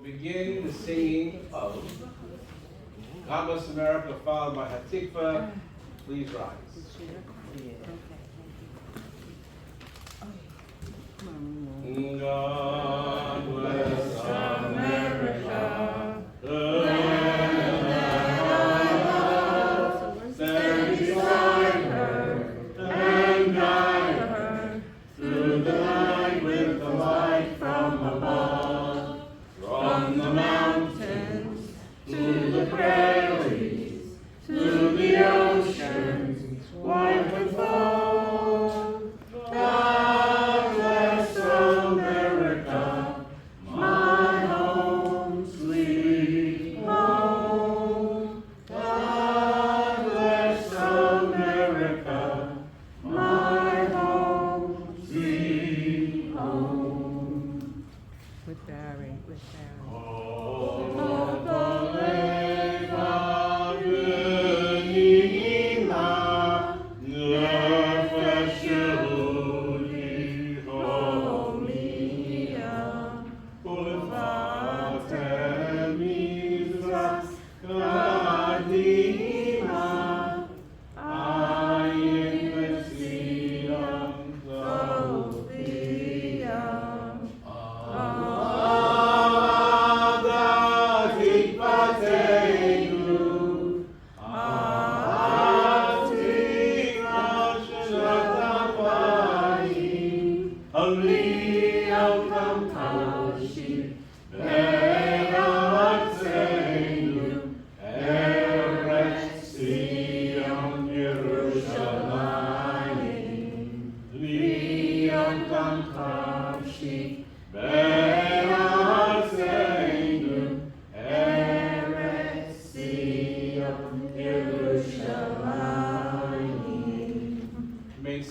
We'll begin the singing of God Bless America, followed by Hatikva. Please rise. God bless America, the land that loves, stand beside her and guide her through the night with the light from above, from the mountains to the prairies, to the oceans, wide and far. God bless America, my home, sweet home. God bless America, my home, sweet home. With Barry.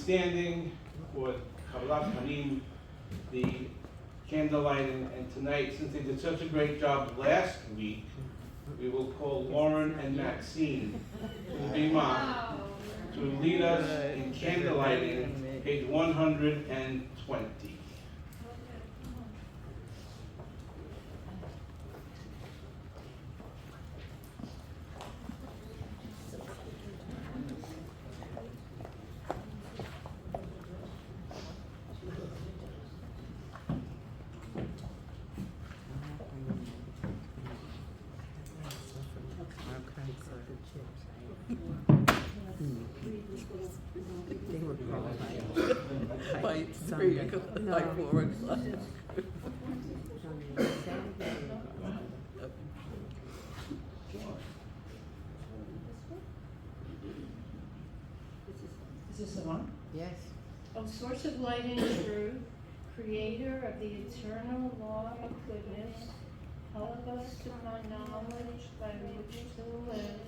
Standing for the candlelighting, and tonight, since they did such a great job last week, we will call Lauren and Maxine to the bima to lead us in candlelighting, page 120. They were by 3 o'clock, by 4 o'clock. Is this the one? Yes. O source of light and truth, creator of the eternal law of goodness, help us to find knowledge by which to live.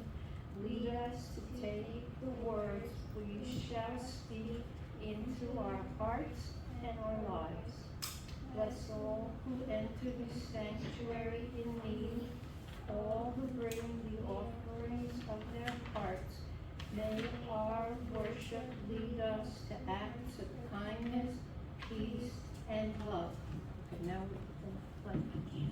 Lead us to take the words we shall speak into our hearts and our lives. Bless all who enter the sanctuary in need, all who bring the offerings of their hearts. May our worship lead us to acts of kindness, peace, and love. Okay, now we can begin.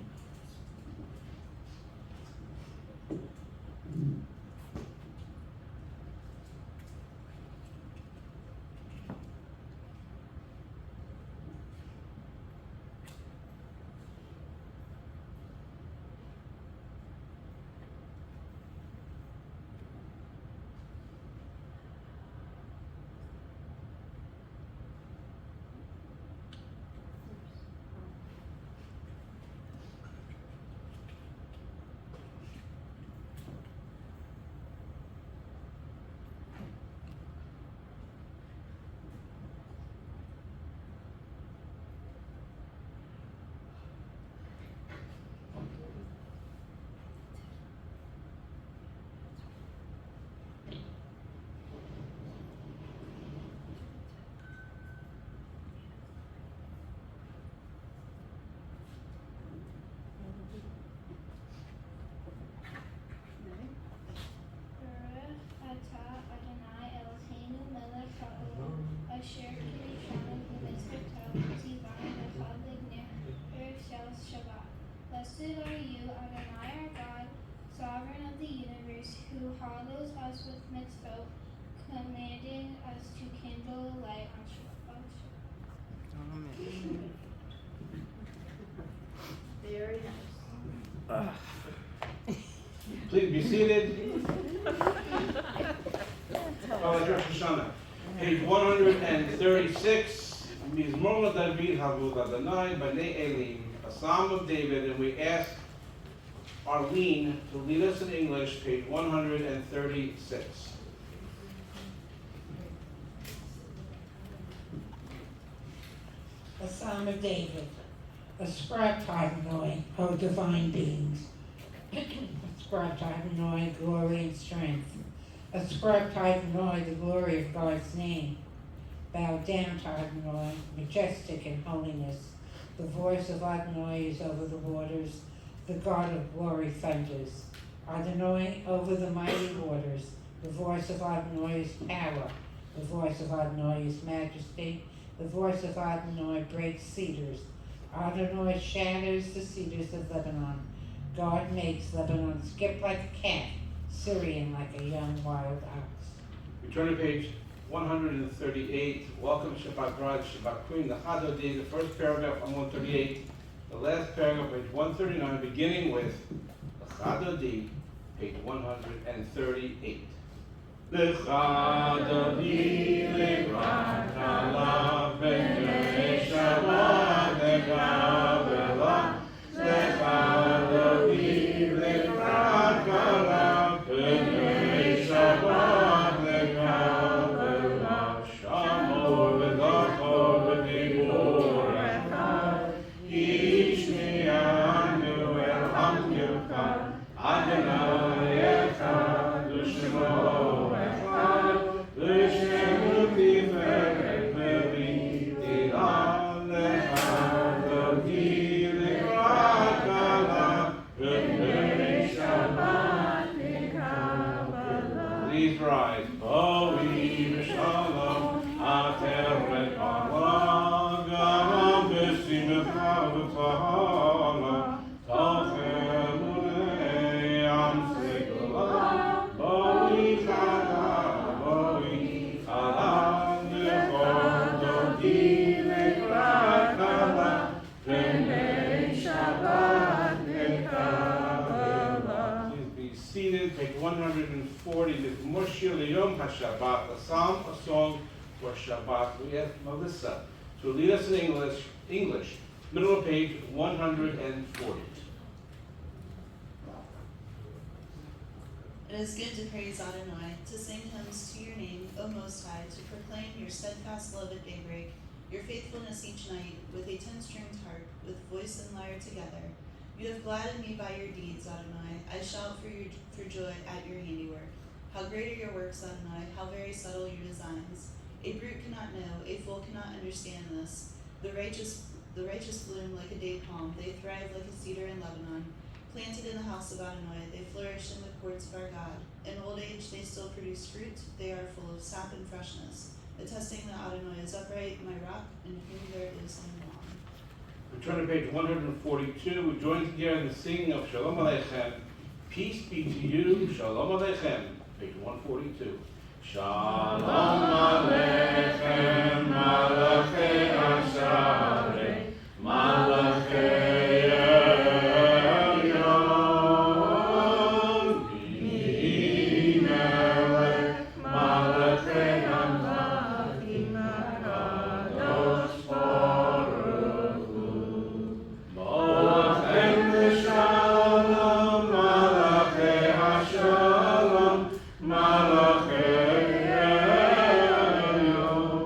Please be seated. Parashat Sh'lach, page 136. Mizmor David Havud Adonai Bnei Elim, a psalm of David, and we ask Arlene to lead us in English, page 136. A Psalm of David. Ascribe to Adonai, O divine beings. Ascribe to Adonai glory and strength. Ascribe to Adonai the glory of God's name. Bow down to Adonai, majestic in holiness. The voice of Adonai is over the waters. The God of glory thunders. Adonai over the mighty waters. The voice of Adonai is power. The voice of Adonai is majesty. The voice of Adonai breaks cedars. Adonai shatters the cedars of Lebanon. God makes Lebanon skip like a cat, Syrian like a young wild ox. We turn to page 138. Welcome Shabbat bride, Shabbat queen, the Chadodi, the first paragraph on 138, the last paragraph, page 139, beginning with the Chadodi, page 138. L'chadodi l'ibrat alav b'nei Shabbat l'kabela. L'chadodi l'ibrat alav b'nei Shabbat l'kabela. Shamor v'zachor v'dibur echad. Yishmi'anu el hamyukad. Adonai echad u'shemo. Please rise. B'Shalom, Ateret Allah, Gam b'Simcha v'Tzahara, Tachem Ulei Am Segula, Boi Chala, L'Chododi L'Krat Kala, B'nei Shabbat L'Kabela. Please be seated. Page 140 is Moshir Liyom HaShabbat, a psalm, a song for Shabbat. We ask Melissa to lead us in English, middle of page 140. It is good to praise Adonai, to sing hymns to your name, O Most High, to proclaim your steadfast love at daybreak, your faithfulness each night, with a 10-stringed harp, with voice and lyre together. You have gladdened me by your deeds, Adonai. I shout for joy at your handiwork. How great are your works, Adonai, how very subtle your designs. A brute cannot know, a fool cannot understand this. The righteous bloom like a date palm, they thrive like a cedar in Lebanon. Planted in the house of Adonai, they flourish in the courts of our God. In old age they still produce fruit, they are full of sap and freshness, attesting that Adonai is upright, my rock, in whom there is no wrong. We turn to page 142. We join together in the singing of Shalom Aleichem. Peace be to you, Shalom Aleichem. Page 142. Shalom Aleichem, Malachei Asharei, Malachei Elyon, B'melech, Malachei Amlakim HaKadosh Baruch Hu. Malachem L'Shalom, Malachei HaShalom, Malachei Elyon,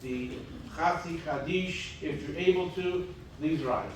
the Chasi Kaddish. If you're able to, please rise.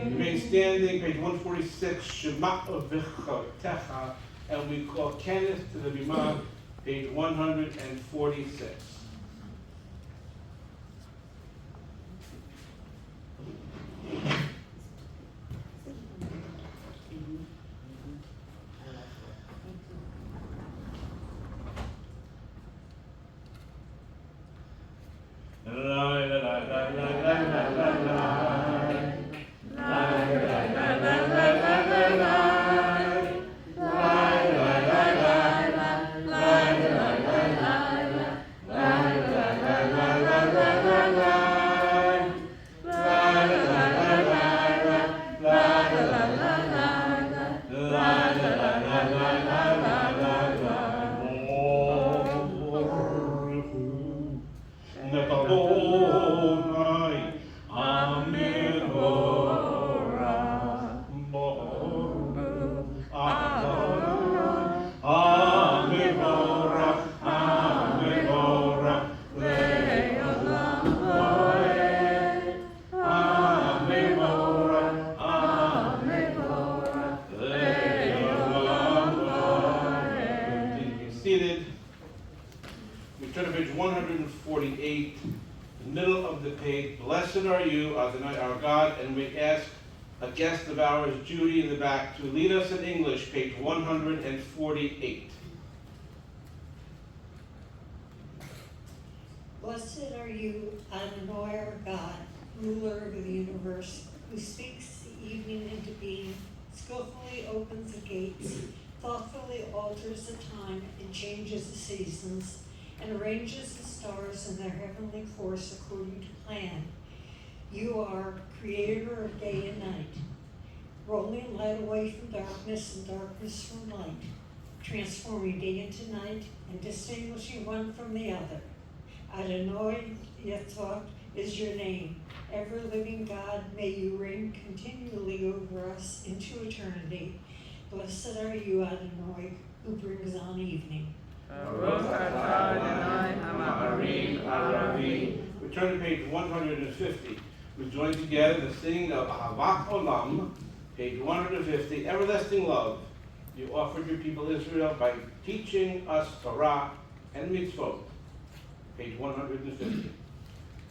Remain standing, page 146, Shema V'chotecha, and we call Cantor to the Bimah, page 146. Seated. We turn to page 148, the middle of the page. Blessed are you, Adonai, our God, and we ask a guest of ours, Judy, in the back, to lead us in English, page 148. Blessed are you, Adonai, our God, ruler of the universe, who speaks the evening into being, skillfully opens the gates, thoughtfully alters the time and changes the seasons, and arranges the stars in their heavenly course according to plan. You are creator of day and night, rolling light away from darkness and darkness from light, transforming day into night and distinguishing one from the other. Adonai Yitzhak is your name. Ever-living God, may you reign continually over us into eternity. Blessed are you, Adonai, who brings on evening. We turn to page 150. We join together the singing of Ahavat Olam, page 150, Everlasting Love. You offered your people Israel by teaching us Torah and mitzvot. Page 150.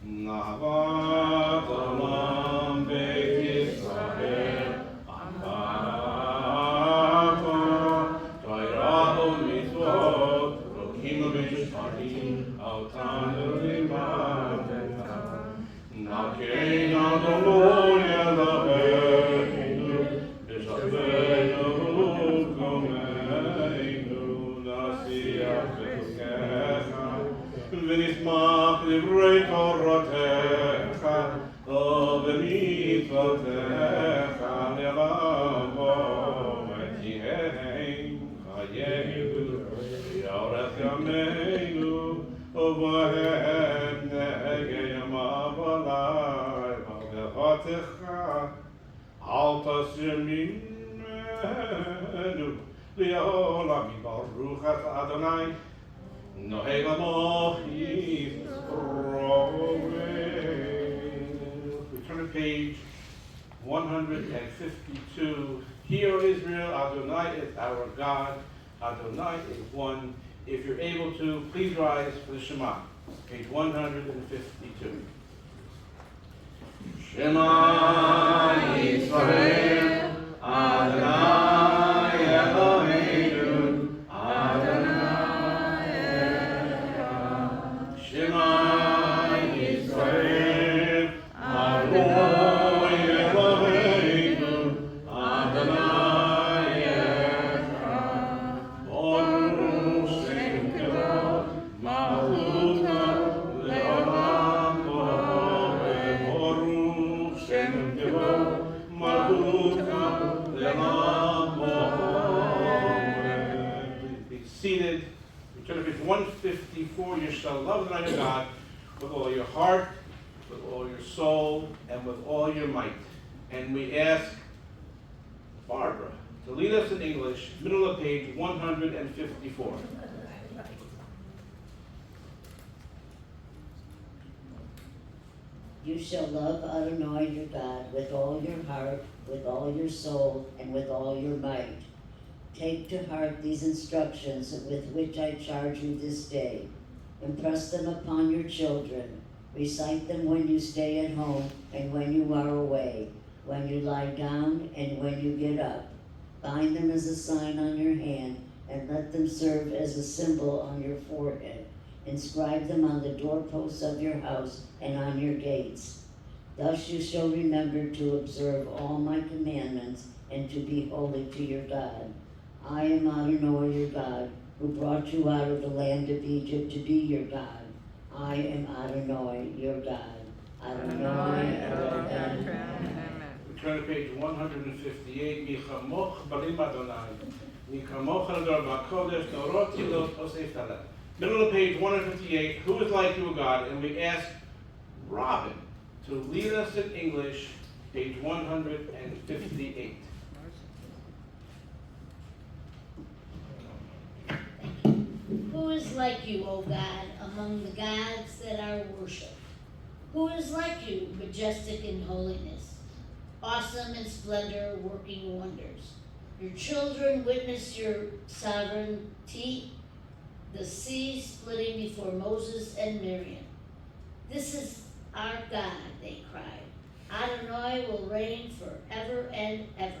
Ahavat Olam Beit Yisrael, Ahavat Torah u'mitzvot, Rokim u'mishpatim, Altanu limadecha. Nakein Adonai Eloheinu, B'shavenu komeinu, Nasiach v'tukecha, V'nishmach livrei Toratecha, V'mitzvotecha, L'ravo v'tihein chayenu, Yorech yameinu, U'vahem ne'egei yamav alai, V'aldechotecha, Al tasyeminenu, Li'olam Baruch at Adonai, Noheg Amochi We turn to page 152. Hear, O Israel, Adonai is our God. Adonai is one. If you're able to, please rise for the Shema. Page 152. Shema Yisrael, Adonai Eloheinu, Adonai Echad. Shema Yisrael, Adonai Eloheinu, Adonai Echad. Baruch Shem Kevod, Malchuta Le'olam Baruch Shem Kevod, Malchuta Le'olam Please be seated. Return to page 154. You shall love the Lord your God with all your heart, with all your soul, and with all your might. And we ask Barbara to lead us in English, middle of page 154. You shall love Adonai your God with all your heart, with all your soul, and with all your might. Take to heart these instructions with which I charge you this day. Impress them upon your children. Recite them when you stay at home and when you are away, when you lie down and when you get up. Bind them as a sign on your hand and let them serve as a symbol on your forehead. Inscribe them on the doorposts of your house and on your gates. Thus you shall remember to observe all my commandments and to be holy to your God. I am Adonai your God, who brought you out of the land of Egypt to be your God. I am Adonai your God. Adonai Elohim. We turn to page 158. Michamoch barim Adonai. Michamoch ador ba'kodesh norot tilot osef talet. Middle of page 158. Who is like you, God? And we ask Robin to lead us in English, page 158. Who is like you, O God, among the gods that are worshipped? Who is like you, majestic in holiness, awesome in splendor, working wonders? Your children witness your sovereignty, the sea splitting before Moses and Miriam. This is our God, they cried. Adonai will reign forever and ever.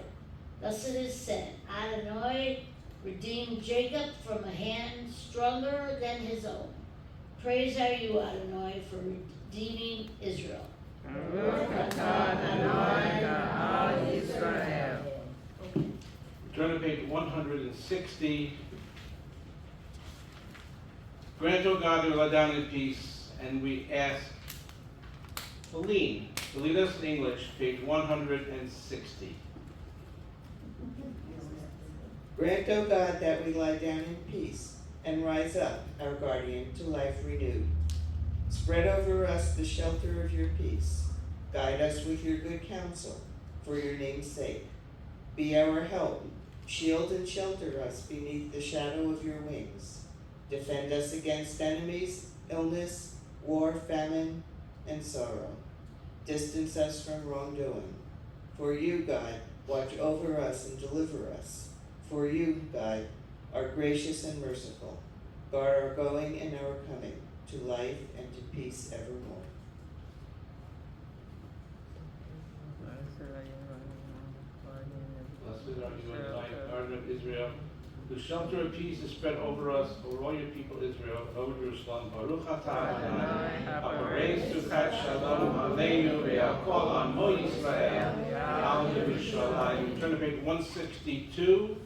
Thus it is said, Adonai redeemed Jacob from a hand stronger than his own. Praise are you, Adonai, for redeeming Israel. Turn to page 160. Grant, O God, to lie down in peace, and we ask Celine to lead us in English, page 160. Grant, O God, that we lie down in peace, and rise up, our guardian, to life renewed. Spread over us the shelter of your peace. Guide us with your good counsel, for your name's sake. Be our help. Shield and shelter us beneath the shadow of your wings. Defend us against enemies, illness, war, famine, and sorrow. Distance us from wrongdoing. For you, God, watch over us and deliver us. For you, God, are gracious and merciful. Guard our going and our coming, to life and to peace evermore. Blessed are you, Adonai, Garden of Israel. The shelter of peace is spread over us, over all your people Israel, and over Jerusalem. Baruch atah Adonai, haporei suchat shalom aleinu ve'akol amo Yisrael al Yerushalayim. Turn to page 162.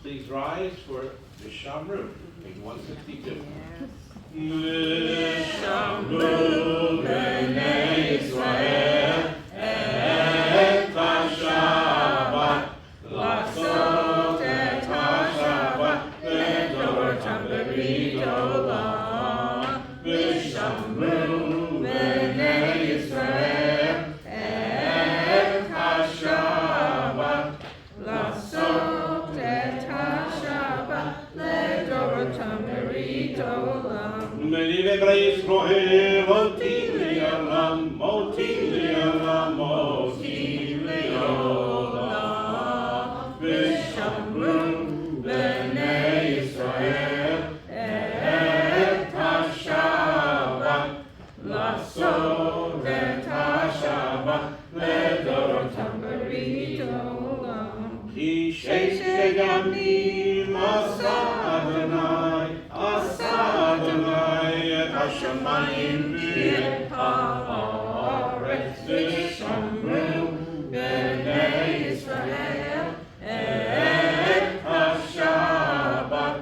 Please rise for the Shamru. Page 162. Shamru b'nei Yisrael et HaShabbat Lasot et HaShabbat V'torah berit olam V'shamru b'nei Yisrael et HaShabbat Lasot et HaShabbat V'torah berit olam לעשות את השבת לדורותם ברית העולם. כי ששת ימים עשה אדוני את השמיים ואת הארץ, ושמרו בני ישראל את השבת,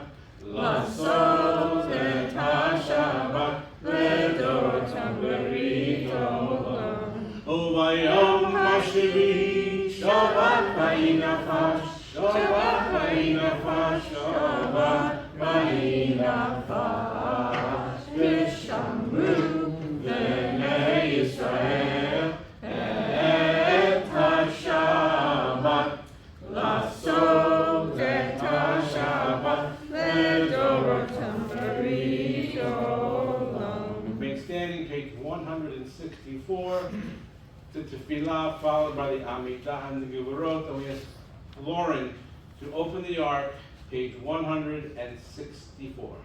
לעשות את השבת לדורותם ברית העולם. וביום השביעי שבת ויהי נפש, שבת ויהי נפש, שבת ויהי נפש, ושמרו בני ישראל את השבת, לעשות את השבת לדורותם ברית העולם. Remain standing, page 164, to Tefillah, followed by the Amidah and the Gevurot, and we ask Lauren to open the ark, page 164.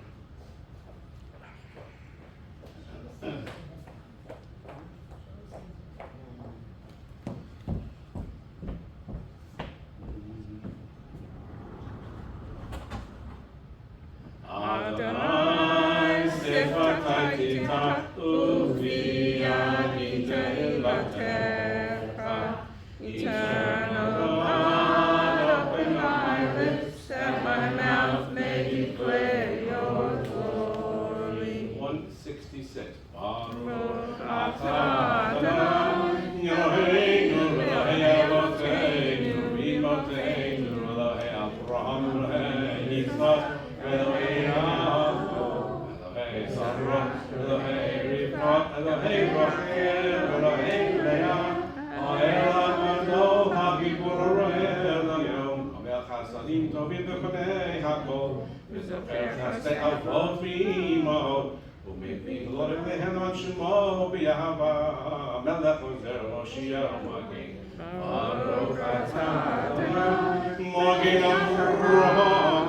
Adonai sefataytita uviyadita ilatecha. Eternal God, open my lips, that my mouth may declare your glory. 166. Baruch atah Adonai, Eloheinu Elohei Avoteinu, Imoteinu, Elohei Avraham, Elohei Yitzchak, Elohei Yaakov, Elohei Sarah, Elohei Rivka, Elohei Rachel, Elohei Leah, Ha'el Ha'adol Ha'gibor Ha'roel Hayom, Hamel Chasadim Tovim V'Konei Hakol, V'Zocher Chasdei Avot V'Imot, U'Mevin Lorem Lehem Ad Shemo B'Yahava, Melech Ozer Moshiach Magin, Baruch atah Adonai, Magin Avraham,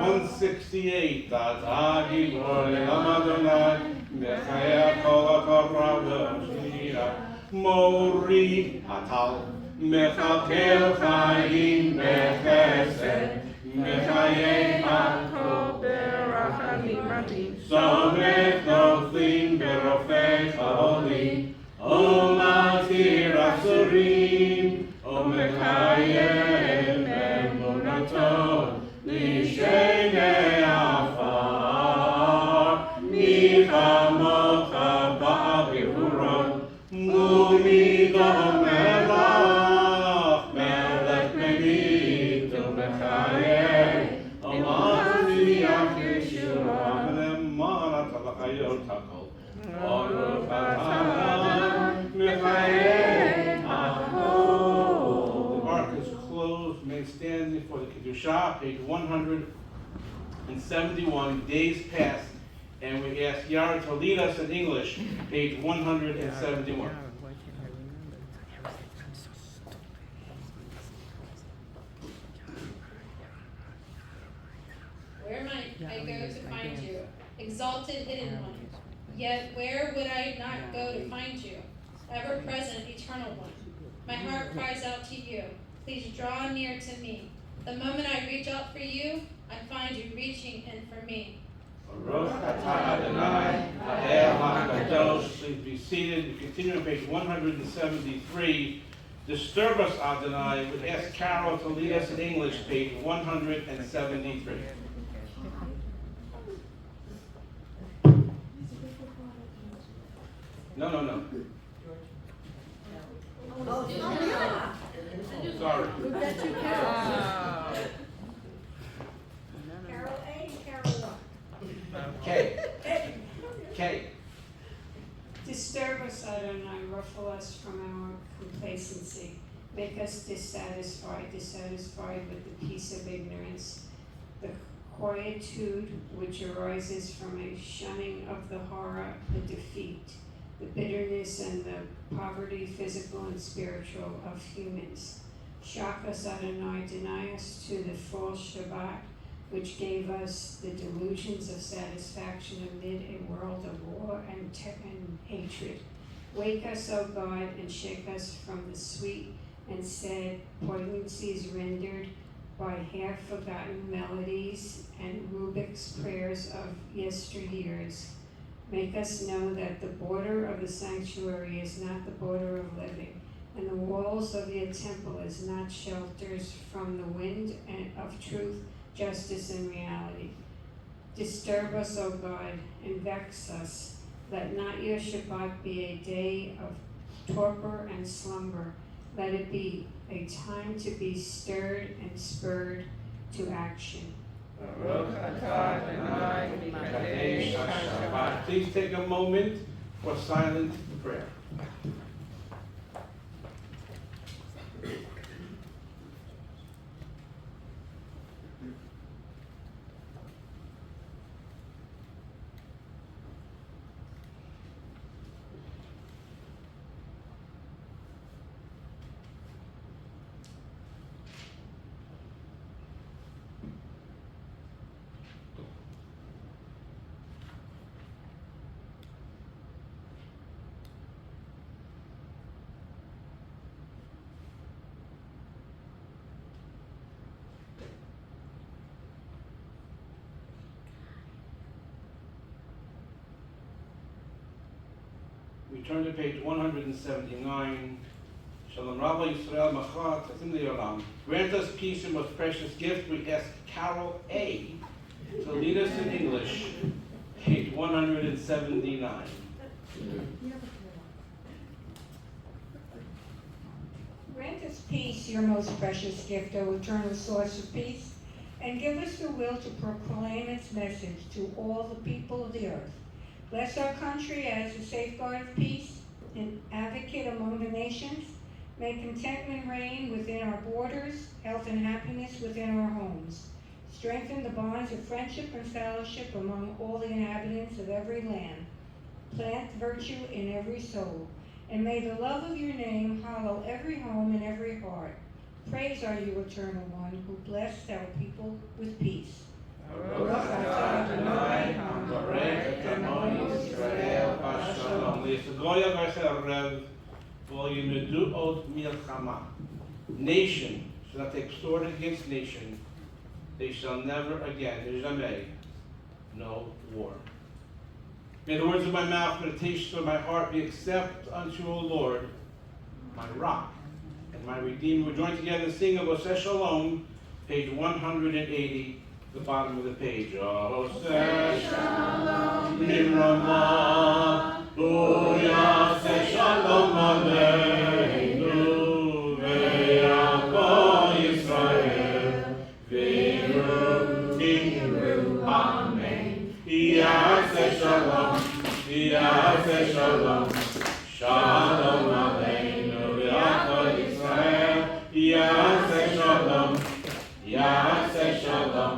168. Atah Gibor Le'am Adonai, Mechaya Kol HaTorah V'Shira, Mori Atal, Mechakel Chayim Bechesed, Mechayei Hakol ברחמים רבים. Somech Noflim Berofei Chaolim, Umatir Asurim, Umechayem Emunato, Lishenei Afar, Michamocha Ba'abihuron, Umidom Melach, Melech Megid, Umechayem, Umatir Yeshua, Lemanat Alachayot Hakol, Baruch atah Mechayei Hakol. The ark is closed, remain standing for the Kedushah, page 171, days past, and we ask Yara to lead us in English, page 171. Where might I go to find you, exalted hidden one? Yet where would I not go to find you, ever-present, eternal one? My heart cries out to you. Please draw near to me. The moment I reach out for you, I find you reaching in for me. Baruch atah Adonai, Ha'el HaKadosh. Please be seated. We continue on page 173. Disturb us, Adonai. We ask Carol to lead us in English, page 173. No. Sorry. Carol A, Carol K. Disturb us, Adonai, ruffle us from our complacency. Make us dissatisfied with the peace of ignorance, the quietude which arises from a shunning of the horror, the defeat, the bitterness and the poverty, physical and spiritual, of humans. Shock us, Adonai, deny us to the full Shabbat, which gave us the delusions of satisfaction amid a world of war and hatred. Wake us, O God, and shake us from the sweet and sad poignancies rendered by half-forgotten melodies and Rubik's prayers of yesteryears. Make us know that the border of the sanctuary is not the border of living, and the walls of your temple is not shelters from the wind and of truth, justice, and reality. Disturb us, O God, and vex us. Let not your Shabbat be a day of torpor and slumber. Let it be a time to be stirred and spurred to action. Please take a moment for silent prayer. We turn to page 179. Shalom Rabbi Yisrael Machat Tatim Le'olam. Grant us peace, your most precious gift. We ask Carol A. to lead us in English, page 179. Grant us peace, your most precious gift, O eternal source of peace, and give us the will to proclaim its message to all the people of the earth. Bless our country as a safeguard of peace, an advocate among the nations. May contentment reign within our borders, health and happiness within our homes. Strengthen the bonds of friendship and fellowship among all the inhabitants of every land. Plant virtue in every soul. And may the love of your name hallow every home and every heart. Praise are you, Eternal One, who blessed our people with peace. Nation shall not take sword against nation. They shall never again, jamais, no war. May the words of my mouth, meditations of my heart be accepted unto O Lord, my rock and my redeemer. We're joined together and sing of Beth Shalom, page 180, the bottom of the page. Beth Shalom, Nimrama, B'yaseh Shalom Aleinu, Ve'yavo Yisrael, Ve'yiru, Amen. Yaseh Shalom, Yaseh Shalom, Shalom Aleinu, Ve'yavo Yisrael, Yaseh Shalom, Yaseh Shalom,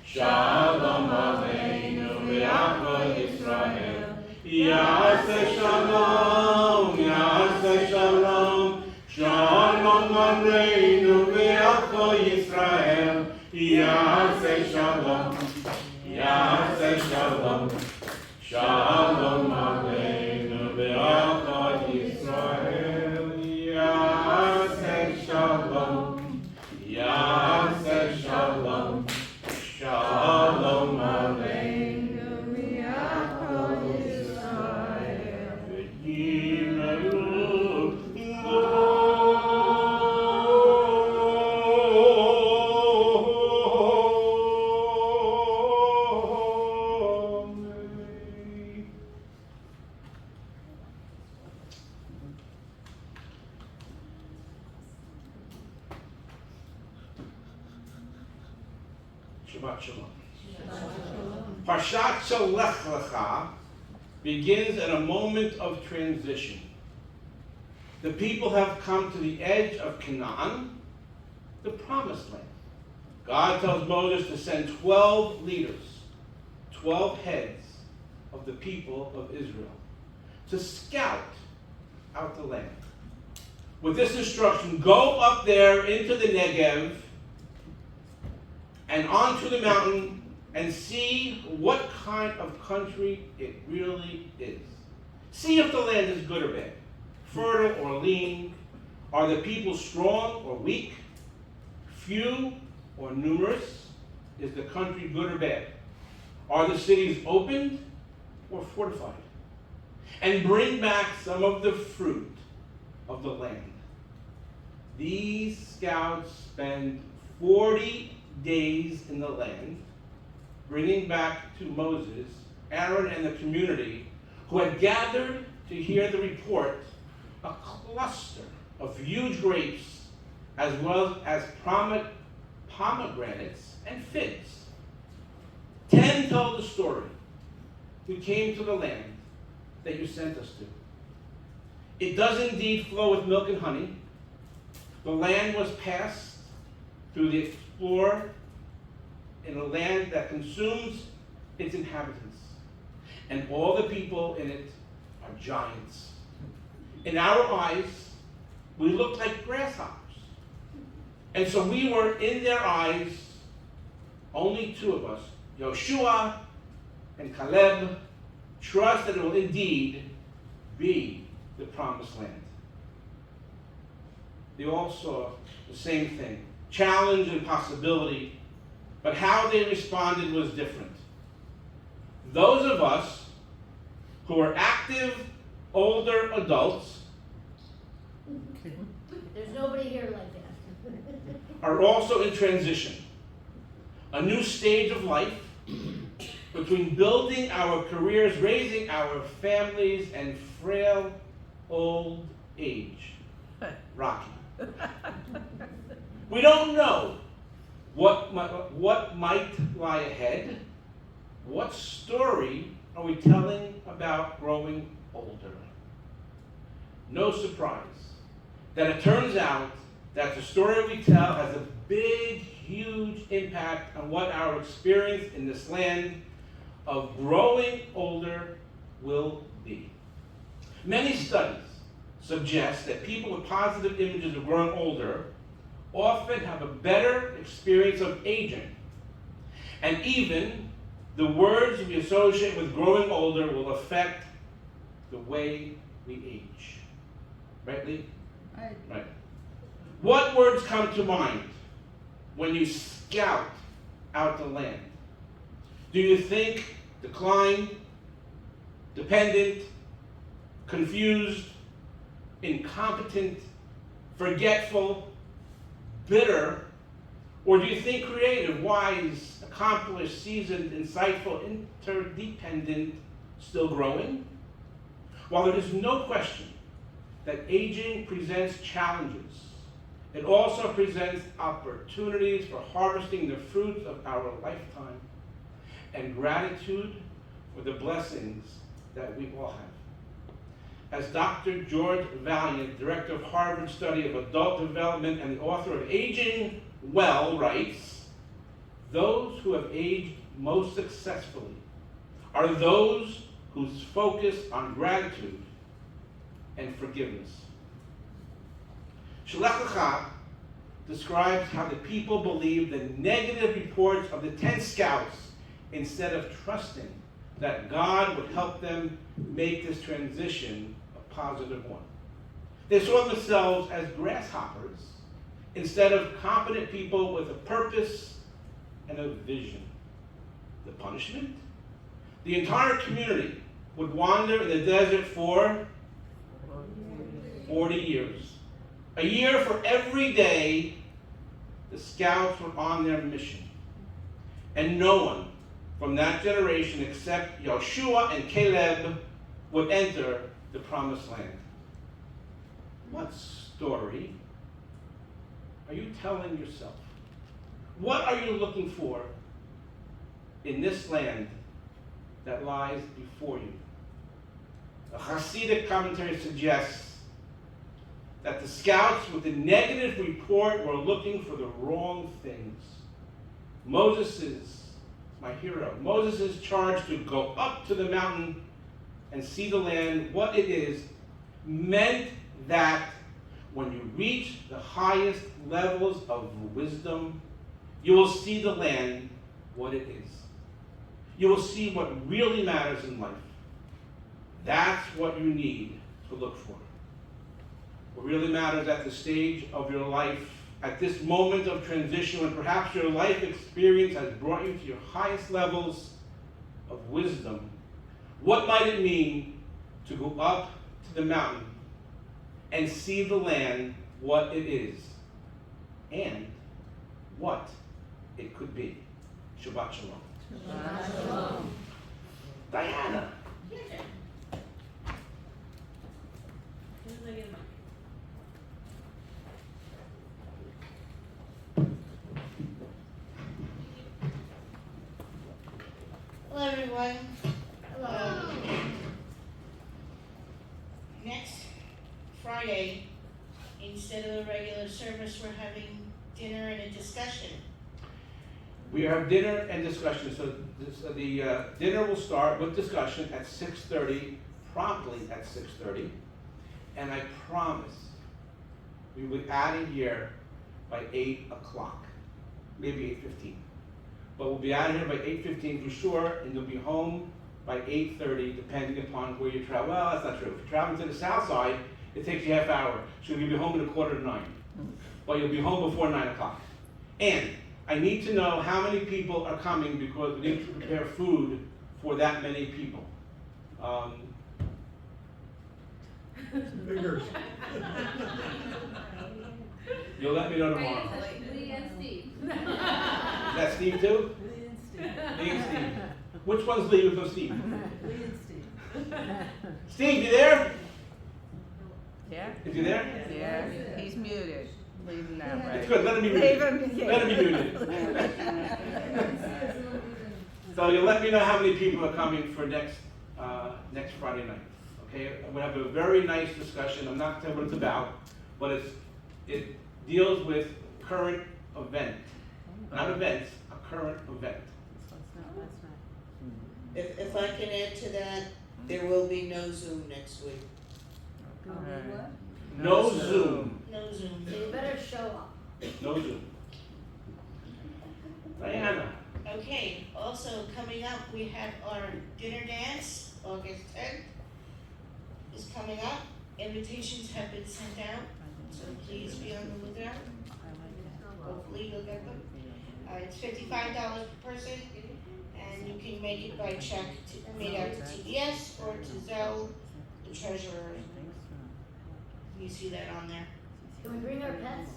Shalom Aleinu, Ve'yavo Yisrael, Yaseh Shalom, Yaseh Shalom, Shalom Aleinu, Ve'yavo Yisrael, Yaseh Shalom, Yaseh Shalom, Shalom Aleinu, Ve'yavo Yisrael, Yaseh Shalom, Yaseh Shalom, Shalom Aleinu, Ve'yavo Yisrael, V'yimeru Shabbat Shalom. Parashat Sh'lach begins at a moment of transition. The people have come to the edge of Canaan, the promised land. God tells Moses to send 12 leaders, 12 heads of the people of Israel, to scout out the land. With this instruction, go up there into the Negev and onto the mountain and see what kind of country it really is. See if the land is good or bad, fertile or lean. Are the people strong or weak, few or numerous? Is the country good or bad? Are the cities opened or fortified? And bring back some of the fruit of the land. These scouts spend 40 days in the land, bringing back to Moses, Aaron, and the community who had gathered to hear the report a cluster of huge grapes as well as pomegranates and figs. 10 told the story. We came to the land that you sent us to. It does indeed flow with milk and honey. The land was passed through the explorer in a land that consumes its inhabitants, and all the people in it are giants. In our eyes, we looked like grasshoppers. And so we were, in their eyes, only two of us, Yoshua and Caleb, trust that it will indeed be the promised land. They all saw the same thing, challenge and possibility, but how they responded was different. Those of us who are active, older adults There's nobody here like that. are also in transition, a new stage of life between building our careers, raising our families, and frail old age. Rocky. We don't know what might lie ahead. What story are we telling about growing older? No surprise that it turns out that the story we tell has a big, huge impact on what our experience in this land of growing older will be. Many studies suggest that people with positive images of growing older often have a better experience of aging. And even the words we associate with growing older will affect the way we age. Right, Lee? Right. What words come to mind when you scout out the land? Do you think decline, dependent, confused, incompetent, forgetful, bitter, or do you think creative, wise, accomplished, seasoned, insightful, interdependent, still growing? While there is no question that aging presents challenges, it also presents opportunities for harvesting the fruits of our lifetime and gratitude for the blessings that we all have. As Dr. George Valiant, director of Harvard Study of Adult Development and the author of Aging Well, writes, those who have aged most successfully are those whose focus on gratitude and forgiveness. Shelach describes how the people believed the negative reports of the 10 scouts instead of trusting that God would help them make this transition a positive one. They saw themselves as grasshoppers instead of competent people with a purpose and a vision. The punishment? The entire community would wander in the desert for 40 years. A year for every day the scouts were on their mission. And no one from that generation except Yoshua and Caleb would enter the promised land. What story are you telling yourself? What are you looking for in this land that lies before you? A Hasidic commentary suggests that the scouts with the negative report were looking for the wrong things. My hero, Moses is charged to go up to the mountain and see the land, what it is, meant that when you reach the highest levels of wisdom, You will see the land, what it is. You will see what really matters in life. That's what you need to look for. What really matters at the stage of your life, at this moment of transition, when perhaps your life experience has brought you to your highest levels of wisdom. What might it mean to go up to the mountain and see the land, what it is, and what it could be? Shabbat Shalom. Shabbat Shalom. Diana. Hello, everyone. Hello. Next Friday, instead of a regular service, we're having dinner and a discussion. We have dinner and discussion. So the dinner will start with discussion at 6:30, promptly at 6:30. And I promise we will be out of here by 8 o'clock, maybe 8:15. But we'll be out of here by 8:15 for sure, and you'll be home by 8:30, depending upon where you travel. Well, that's not true. If you're traveling to the south side, it takes you half hour. So you'll be home at 8:45. But you'll be home before 9 o'clock. And I need to know how many people are coming because we need to prepare food for that many people. You'll let me know tomorrow. Lee and Steve. Is that Steve too? Lee and Steve. Which one's Lee? Which one's Steve? Steve, you there? Yeah? Is you there? Yeah, he's muted. Leave him that way. It's good. Let him be Leave muted. him, yeah. Let him be muted. So you'll let me know how many people are coming for next Friday night. Okay, we'll have a very nice discussion. I'm not telling what it's about, but it deals with current event, not events, a current event. If I can add to that, there will be no Zoom next week. No Zoom. No Zoom. So you better show up. No Zoom. Diana. Okay, also coming up, we have our dinner dance, August 10th is coming up. Invitations have been sent out, so please be on the lookout. Hopefully you'll get them. It's $55 per person, and you can make it by check made out to TDS or to Zelle, the treasurer. You see that on there. Can we bring our pets?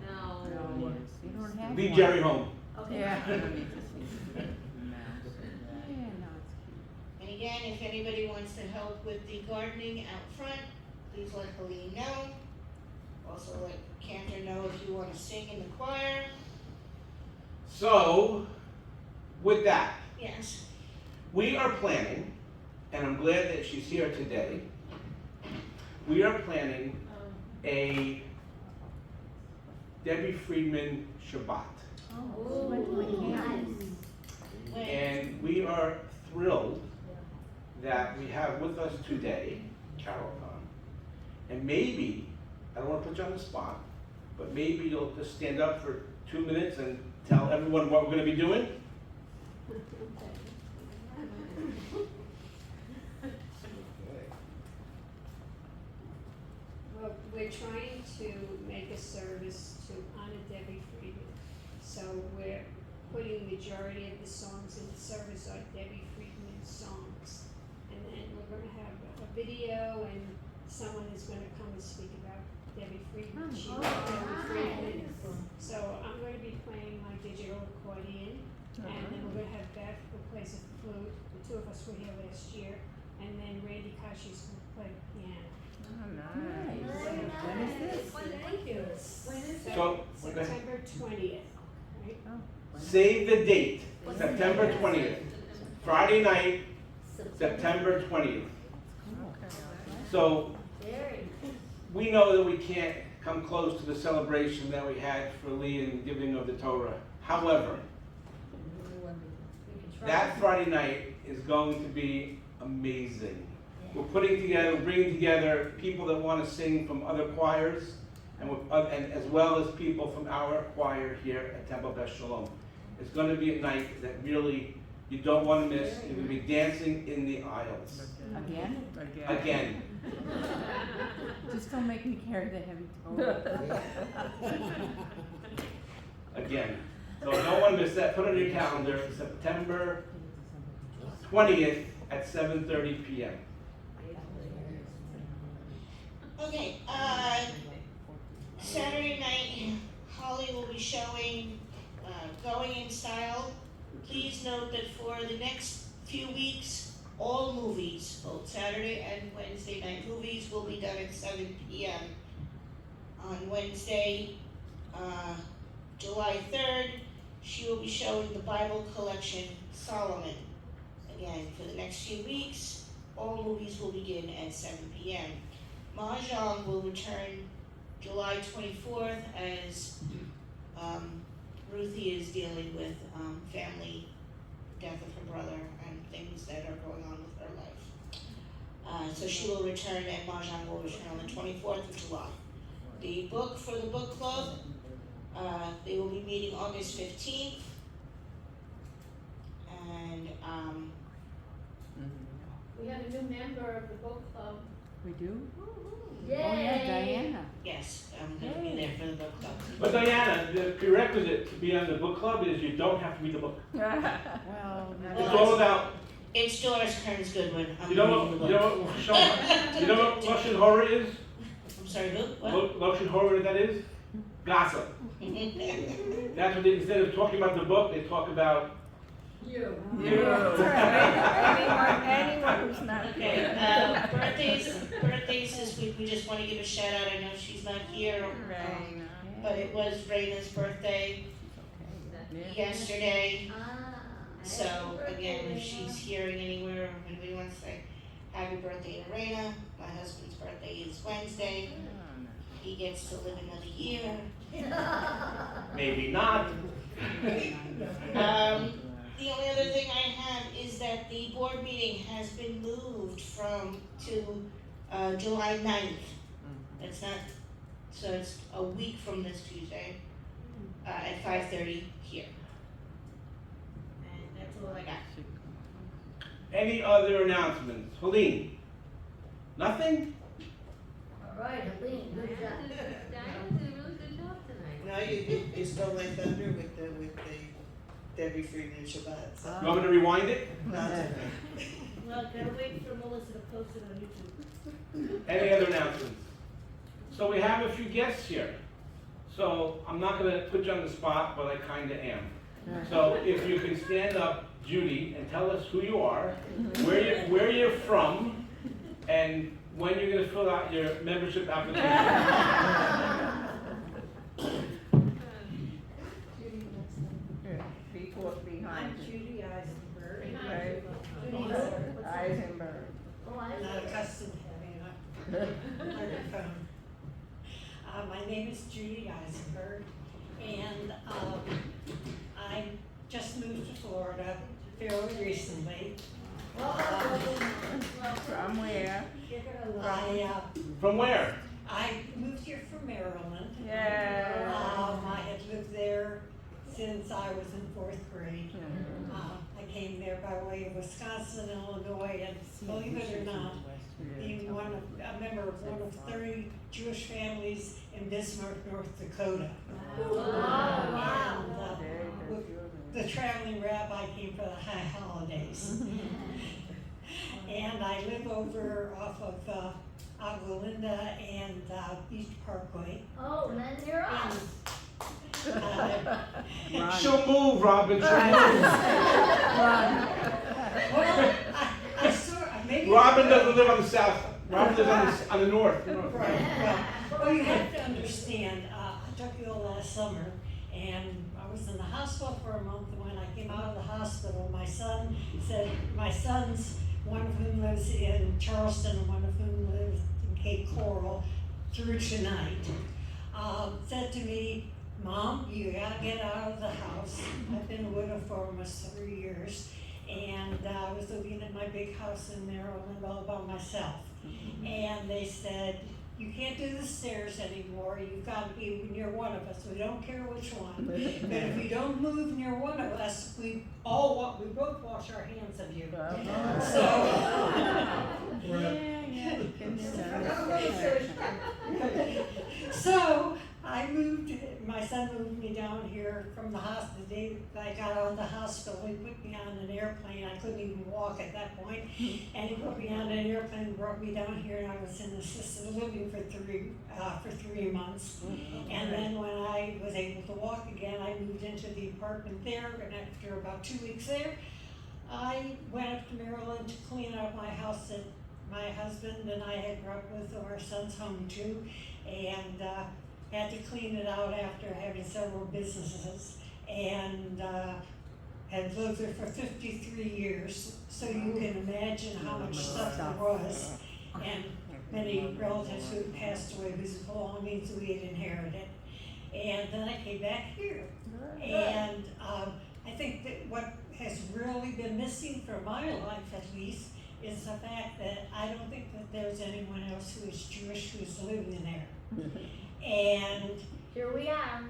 No. No, you don't have Leave one. Jerry home. Okay. Yeah. I don't need to see mouse. Yeah, no, it's And again, if anybody wants to help with the gardening out front, please let Helene know. Also let Cantor know if you want to sing in the choir. So, with that, Yes. we are planning, and I'm glad that she's here today. We are planning a Debbie Friedman Shabbat. Ooh, nice. And we are thrilled that we have with us today Carol Kahn. And maybe, I don't want to put you on the spot, but maybe you'll just stand up for 2 minutes and tell everyone what we're going to be doing. Well, we're trying to make a service to honor Debbie Friedman. So we're putting majority of the songs in the service are Debbie Friedman songs. And then we're gonna have a video and someone is gonna come and speak about Debbie Friedman. She wrote Debbie Friedman. So I'm gonna be playing my digital accordion. And then we're gonna have Beth who plays the flute. The two of us were here last year. And then Randy Kashi's gonna play the piano. Oh, nice. Very When is nice. this? Thank you. So, September 20th, right? save the date, September 20th. Friday night, September 20th. So, Very nice. we know that we can't come close to the celebration that we had for Lee and the giving of the Torah. However, We can try. that Friday night is going to be amazing. We're putting together, bringing together people that want to sing from other choirs, and as well as people from our choir here at Temple Beth Shalom. It's going to be a night that really you don't want to miss. You're going to be dancing in the aisles. Again. Just don't make me carry the heavy Torah. Again. So I don't want to miss that. Put it on your calendar, September 20th at 7:30 p.m. Okay, Saturday night, Holly will be showing Going in Style. Please note that for the next few weeks, all movies, both Saturday and Wednesday night movies, will be done at 7 p.m. On Wednesday, July 3rd, she will be showing the Bible collection, Solomon. Again, for the next few weeks, all movies will begin at 7 p.m. Mahjong will return July 24th as Ruthie is dealing with family, death of her brother, and things that are going on with her life. So she will return, and Mahjong will return on the 24th of July. The book for the book club, they will be meeting August 15th. And We have a new member of the book club. We do? Yay! Oh yeah, Diana. yes, I'm gonna be there for the book club. But Diana, the prerequisite to be on the book club is you don't have to read the book. Well, It's all about, It's Doris Kearns Goodwin. I'm you know reading the what, book. you know what Russian horror is? I'm sorry, who? What? Russian horror that is? Gossip. That's what they, instead of talking about the book, they talk about you. you. Anyone who's not Okay, birthdays this week, we just wanna give a shout out, I know she's not here, but it was Raina's birthday yesterday. So again, if she's hearing anywhere, or if anybody wants to say happy birthday to Raina, my husband's birthday is Wednesday. He gets to live another year. Maybe not. The only other thing I have is that the board meeting has been moved to July 9th. It's not, so it's a week from this Tuesday, at 5:30 here. And that's all I got. Any other announcements? Helene? Nothing? All right, Helene, good job. Diana did a really good job tonight. No, you stole my thunder with the Debbie Friedman Shabbat. So. You want me to rewind it? Not today. Well, gotta wait for Melissa to post it on YouTube. Any other announcements? So we have a few guests here. So I'm not gonna put you on the spot, but I kinda am. So if you can stand up, Judy, and tell us who you are, where you're from, and when you're gonna fill out your membership application. Behind. Judy Eisenberg. Right. Eisenberg. I'm not accustomed to having a microphone. My name is Judy Eisenberg, and I just moved to Florida fairly recently. From where? From where? I moved here from Maryland. Yeah. I had lived there since I was in 4th grade. I came there by way of Wisconsin, Illinois, and believe it or not, being a member of one of 30 Jewish families in Bismarck, North Dakota. Wow. The traveling rabbi came for the high holidays. And I live over off of Agua Linda and Beach Parkway. Oh, then you're us. She'll move, Robin. She'll move. Well, maybe Robin doesn't live on the south. Robin lives on the north. Right. Well, you have to understand. I took you all last summer, and I was in the hospital for a month. And when I came out of the hospital, my son said, my sons, one of whom lives in Charleston and one of whom lives in Cape Coral, through tonight, said to me, Mom, you gotta get out of the house. I've been a widow for almost 3 years, and I was living in my big house in Maryland all by myself. And they said, you can't do the stairs anymore, you've gotta be near one of us, we don't care which one. But if you don't move near one of us, we both wash our hands of you. So I moved, my son moved me down here from the hospital. The day that I got out of the hospital, he put me on an airplane. I couldn't even walk at that point. And he put me on an airplane, brought me down here, and I was in assisted living for 3 months. And then when I was able to walk again, I moved into the apartment there, and after about 2 weeks there, I went up to Maryland to clean out my house that my husband and I had grew up with, our son's home too, and had to clean it out after having several businesses, and had lived there for 53 years, so you can imagine how much stuff there was, and many relatives who had passed away whose belongings we had inherited. And then I came back here, and I think that what has really been missing from my life, at least, is the fact that I don't think that there's anyone else who is Jewish who's living there. And Here we are.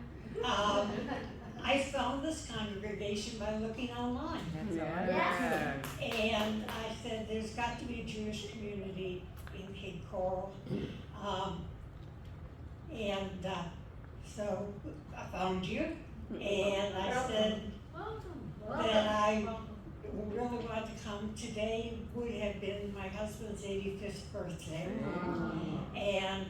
I found this congregation by looking online. Yeah. And I said, there's got to be a Jewish community in Cape Coral. So I found you, and I said that I really wanted to come. Today would have been my husband's 85th birthday. And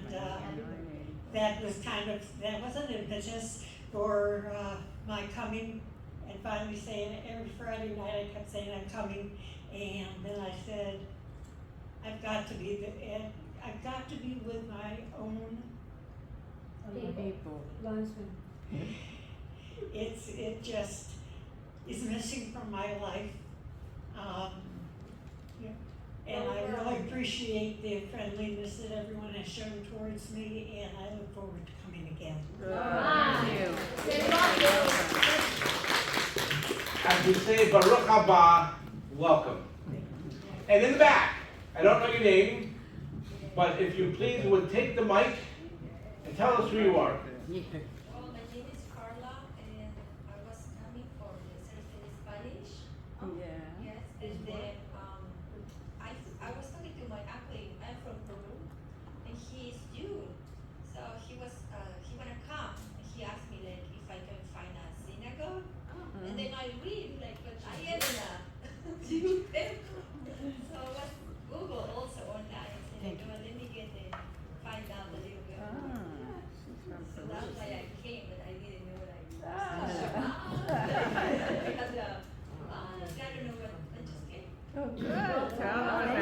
that was an impetus for my coming, and finally saying every Friday night I kept saying I'm coming, and then I said I've got to be with my own people. It just is missing from my life. And I really appreciate the friendliness that everyone has shown towards me, and I look forward to coming again. As we say, Baruch haba, welcome. And in the back, I don't know your name, but if you please would take the mic and tell us who you are. Well, my name is Carla, and I was coming for the service in Spanish. Yes, and then I was talking to my uncle. I'm from Peru, and he's Jew. So he wanna come, and he asked me like if I can find a synagogue, and then I read like, but I am in a Jew temple. So I was Google also online, and I let me find out a little bit. So that's why I came, but I didn't know what I because I don't know what I just came. Oh, good. Tell them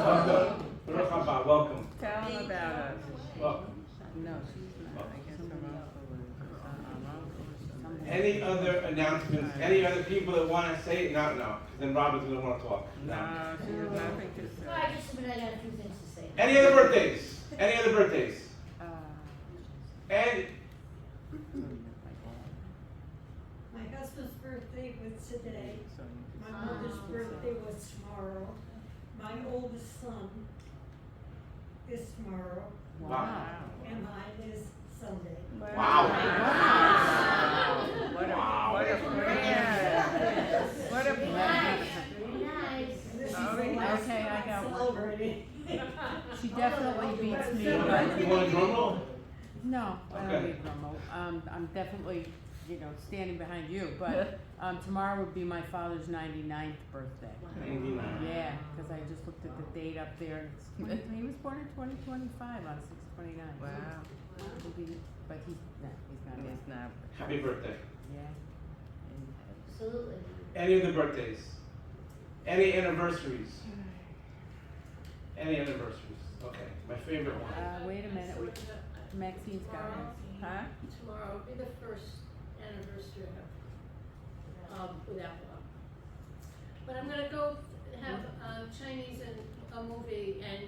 Welcome. Baruch haba, welcome. Tell them about us. Welcome. No, she's not. I guess her uncle is. Any other announcements? Any other people that want to say it? No, because then Robin's going to want to talk. No, she has nothing to say. Well, I just got a few things to say. Any other birthdays? Any other birthdays? And My husband's birthday was today. My mother's birthday was tomorrow. My oldest son is tomorrow. wow. And mine is Sunday. Wow. What a friend. What a friend. Very nice. Okay, I got one. Celebrating. She definitely beats me, You but want a drum roll? no, I Okay. don't need a drum roll. I'm definitely, standing behind you, but tomorrow would be my father's 99th birthday. 99. Yeah, because I just looked at the date up there. He was born in 2025 on 6/29. Wow. But he's not. Happy birthday. Yeah. Absolutely. Any other birthdays? Any anniversaries? Any anniversaries? Okay, my favorite one. Wait a minute. Maxine's got one. Huh? Tomorrow will be the first anniversary without one. But I'm gonna go have Chinese and a movie and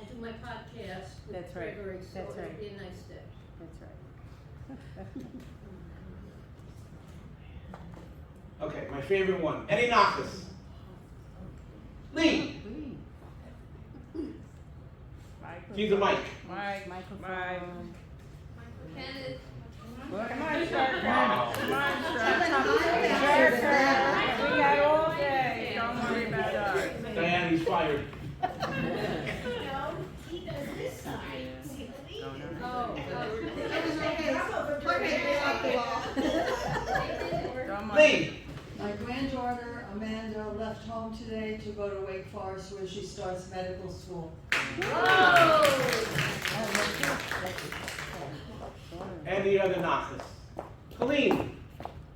do my podcast with That's right. Gregory, so That's it'll right. be a nice day. That's right. Okay, my favorite one. Any nachas? Lee. My Keep the mic. Microphone. Kenneth. Well, come on, Shark. Wow. Come on, Shark. We got all day. Don't worry about us. Diane, he's fired. No, he does this side. See the lead? Don't mind. Lee. My granddaughter Amanda left home today to go to Wake Forest where she starts medical school. Any other knockers? Colleen.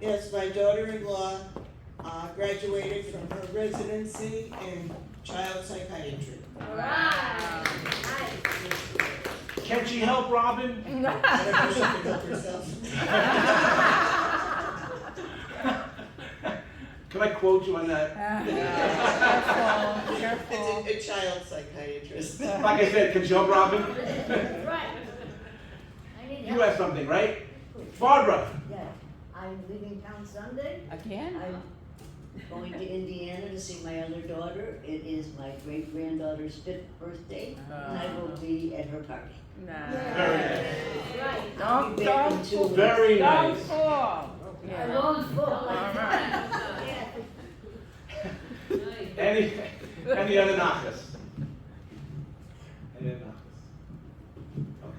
Yes, my daughter-in-law graduated from her residency in child psychiatry. Can she help Robin? I don't know if she can help herself. Can I quote you on that? Careful. It's a child psychiatrist. Like I said, can she help Robin? Right. I need You help. have something, right? Barbara. Yeah, I'm leaving town Sunday. Again? I'm going to Indiana to see my other daughter. It is my great-granddaughter's 5th birthday, and I will be at her party. Nah. Very nice. Right. I'll be back in 2 weeks. Very Don't nice. fall. I won't fall. All right. Any other knockers? Any other knockers?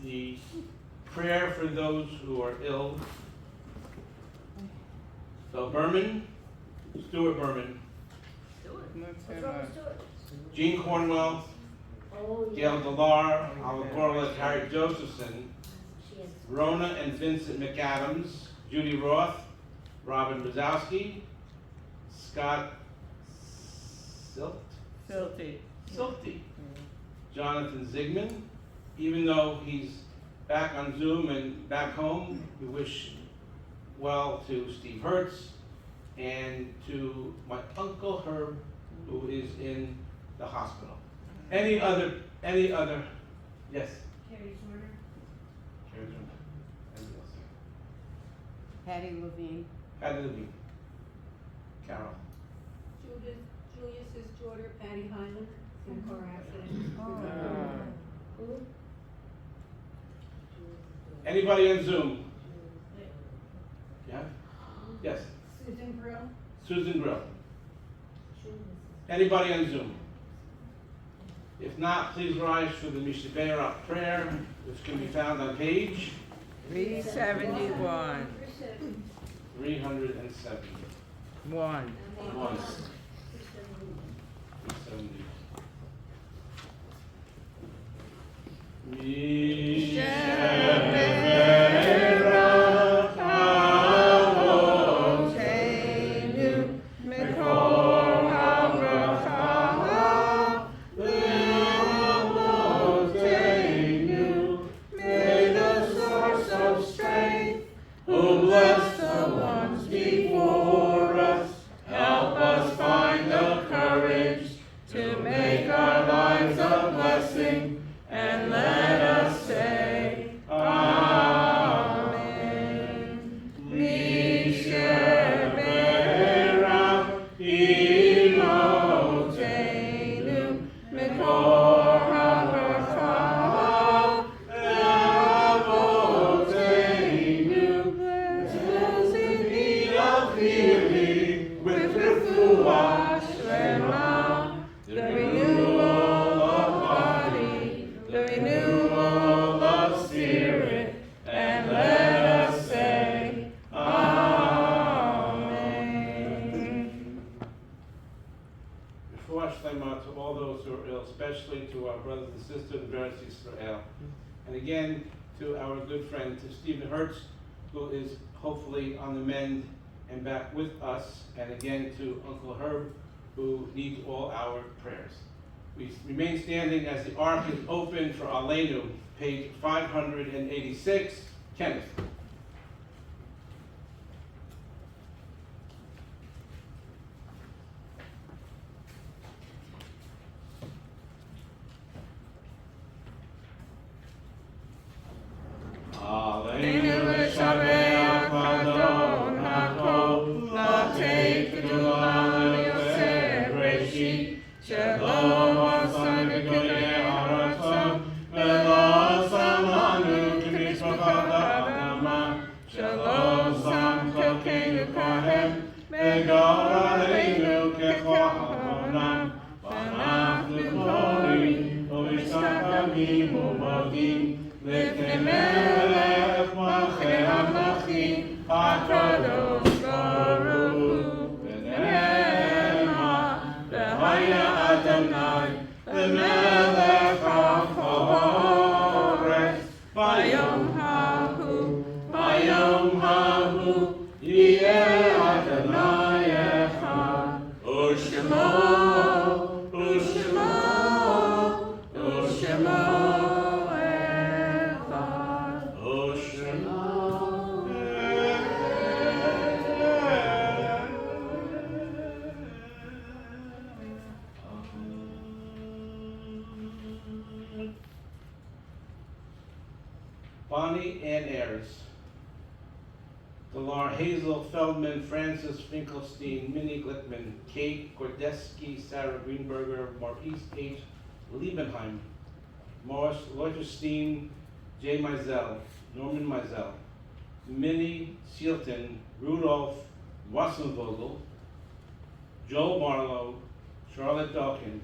Okay. The prayer for those who are ill. So Berman, Stuart Berman, Jean Cornwell, Oh, yeah. Gail Delar, Alagorla, Harry Josephson, Rona and Vincent McAdams, Judy Roth, Robin Brzezowski, Scott Silty, Jonathan Zigman. Even though he's back on Zoom and back home, we wish well to Steve Hertz and to my Uncle Herb, who is in the hospital. Any other, yes? Carrie Turner. Carrie Turner. Anybody else? Patty Levine. Patty Levine. Carol. Julius's daughter, Patty Hyland, in a car accident. Anybody on Zoom? Yeah? Yes, Susan Brill. Susan Grill. Anybody on Zoom? If not, please rise for the Mishnah prayer, which can be found on page 371. 370. One. 370. Oh, bless the ones before us. Help us find the courage to make our lives a blessing, and let us say, Amen. Mishabera imotenu mikor habracha avotenu with refuah shlema, the renewal of body, the renewal of spirit, and let us say, Amen. Refuah shlema to all those who are ill, especially to our brothers and sisters in Eretz Israel. And again, to our good friend, to Stephen Hertz, who is hopefully on the mend and back with us. And again, to Uncle Herb, who needs all our prayers. We remain standing as the ark is open for Aleinu, page 586. Kenneth. Aleinu l'shabeach Adon HaKol, l'teiknu l'Yosef Ishi, Shalom Asanu K'nei Haratzon, V'lo Samanu K'mishpachat Ha'adama, Shalom Sam Cholkeinu Kohem, V'gor Aleinu K'chochonam, V'anachnu Korim, U'mishtakavim U'modim, L'fnei Melech Malchei HaMelachim, HaKadosh Baruch Hu, V'nema, V'haya Adonai, V'melech HaChoretz, V'yom Hahu, V'yom Hahu, Yeh Adonai Echad, U'shemo, U'shemo, U'shemo Echad, U'shemo Bonnie Ann Ayers, Delar Hazel Feldman, Francis Finkelstein, Minnie Glickman, Kate Gordesky, Sarah Greenberger, Maurice H. Liebenheim, Morris Leuterstein, Jay Mizell, Norman Mizell, Minnie Sealton, Rudolph Wassenvogel, Joel Marlowe, Charlotte Dawkin,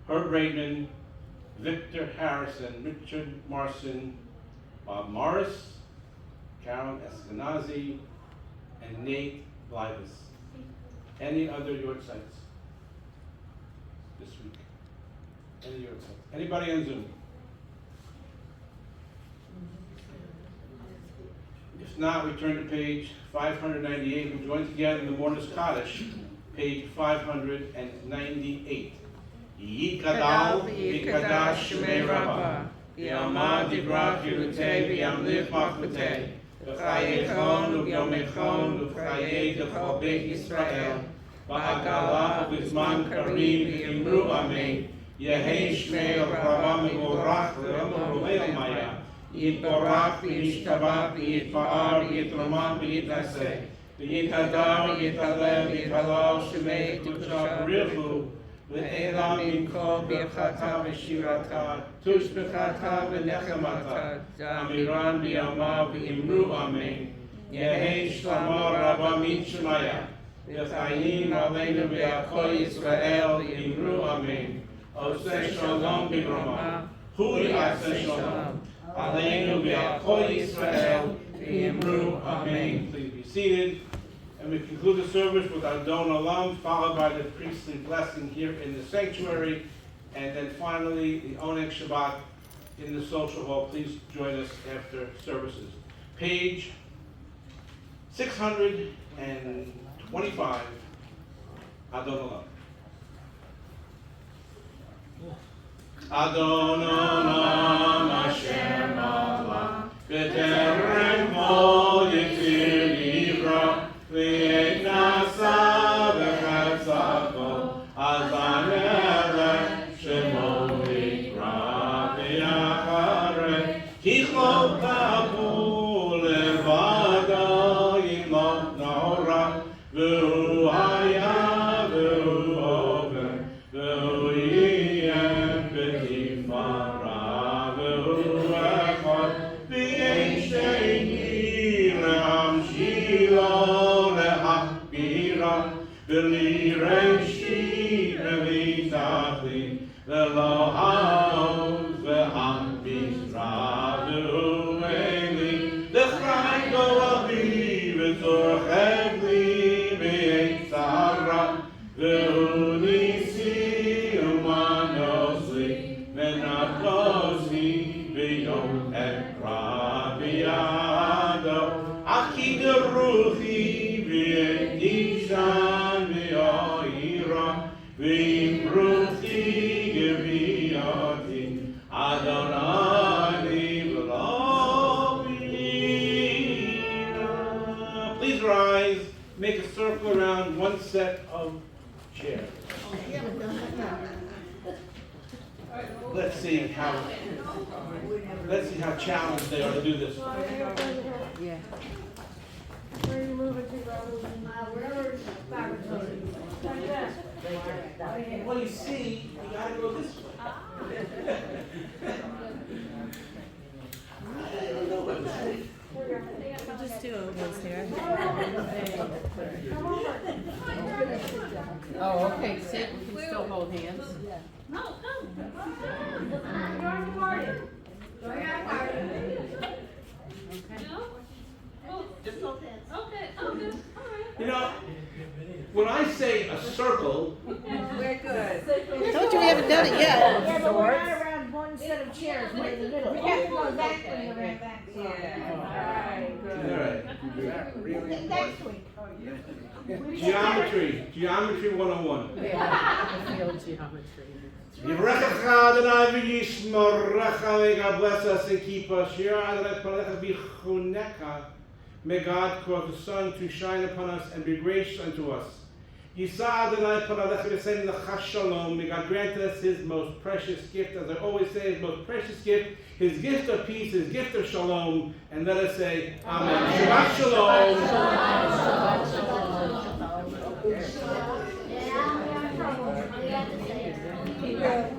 Herb Raidman, Victor Harrison, Richard Marson, Bob Morris, Karen Eskenazi, and Nate Blivus. Any other yard sites this week? Any yard sites? Anybody on Zoom? If not, we turn to page 598. We join together in the Mourner's Kaddish, page 598. Yikadal v'yikadash shmei Rabbah, v'yamad divrah kirutei v'yamliv machpatei, v'chayechon u'vyomechon u'chayei d'chol beit Yisrael, v'hagalah v'zman karim v'yimru amen, yehei shmei Avraham mevorach v'yom ro'el maya, yitborach v'yishtabach v'yitfa'ar v'yitroman v'yitnaseh, v'yithadar v'yithalel v'yithalal shmei kudsha b'richu, Ve'ela minko birchata v'shirata, tushbechata v'nechemata, Amiran b'yama v'imru amen. Yehei shlama rabba min shemaya, v'chayim aleinu v'yakol Yisrael v'imru amen. Oseh shalom b'roma, hu yaseh shalom, aleinu v'yakol Yisrael v'imru amen. Please be seated. And we conclude the service with our Don Olam, followed by the priestly blessing here in the sanctuary, and then finally the Oneg Shabbat in the social hall. Please join us after services. Page 625, Adon Olam. Adon Olam Hashem Allah, B'terem kol yitzir nivra, V'yet nasa v'chatzako, azaneret shemo yikra v'yachareh, kichlot tapu levado yimot nora, v'hu haya v'hu over, v'hu yiyem v'tifara, v'hu echad, v'yein sheni le'amshilo, V'li reishi v'li tachli v'lo haoz v'ham b'yisra v'hu eli v'chai go avi v'zorchev li v'yetzara v'hu nisi u'manosli v'natosi v'yom ekra v'yado aki deruchi v'yedishan v'yoira v'imruchi geviyati Adonai v'lo. Please rise, make a circle around one set of chairs. Let's see how challenged they are to do this. Yeah. Where are you moving to, Robin? Wherever, back. Like that. Well, you see, you gotta go this way. Just do ovals here. Oh, okay, sit, we can still hold hands. No, no. Just hold hands. Okay, okay, You know, when I say a circle, We're good. Told you we haven't done it yet. Yeah, but we're not around one set of chairs, we're in the middle. We have to go back when you're around that side. Yeah, all right. Next week. Geometry 101. Field geometry. Yivrechecha Adonai v'yishmorecha, may God bless us and keep us. Shira Adonai palecha v'chunecha, may God cause the sun to shine upon us and be gracious unto us. Yisa Adonai palecha v'sein lecha shalom, may God grant us His most precious gift, as I always say, His most precious gift, His gift of peace, His gift of shalom, and let us say, Amen. Shabbat shalom. Yeah, we got to say it.